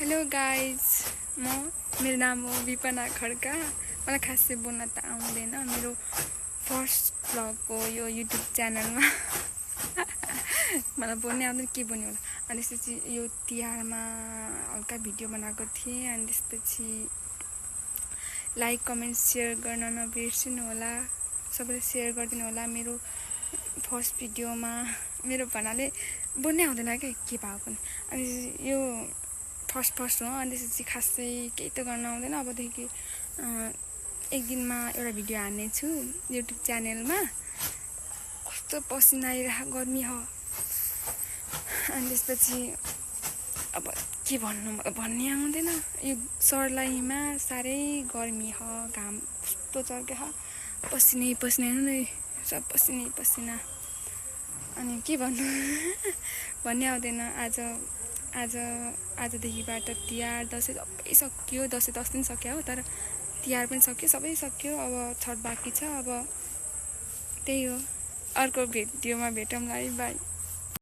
Hello guys मेरो नाम हो विपना खड्का। मलाई खासै बोल्न त आउँदैन। मेरो फर्स्ट भ्लग हो यो युट्युब च्यानलमा। मलाई बोल्नै आउँदैन, के बोल्ने होला। अनि त्यसपछि यो तिहारमा हल्का भिडियो बनाएको थिएँ। अनि त्यसपछि लाइक कमेन्ट सेयर गर्न नबिर्सिनु होला। सबैले सेयर गरिदिनु होला। मेरो फर्स्ट भिडियोमा मेरो भन्नाले बोल्नै आउँदैन के भएको पनि। अनि यो फर्स्ट हो। अनि त्यसपछि खासै केही त गर्न आउँदैन। अबदेखि एक दिनमा एउटा भिडियो हाल्नेछु युट्युब च्यानलमा। कस्तो पसिना आइरहेको, गर्मी हो। अनि त्यसपछि अब के भन्नु, मलाई भन्नै आउँदैन। यो सर्लाहीमा साह्रै गर्मी हो, घाम कस्तो चर्के हो, पसिनै नै सब पसिना। अनि के भन्नु भन्नै आउँदैन। आजदेखिबाट तिहार दसैँ सबै सक्यो। दसैँ 10 दिन सक्यो हो, तर तिहार पनि सक्यो, सबै सक्यो। अब छठ बाँकी छ। अब त्यही हो, अर्को भिडियोमा भेटौँला है, बाई।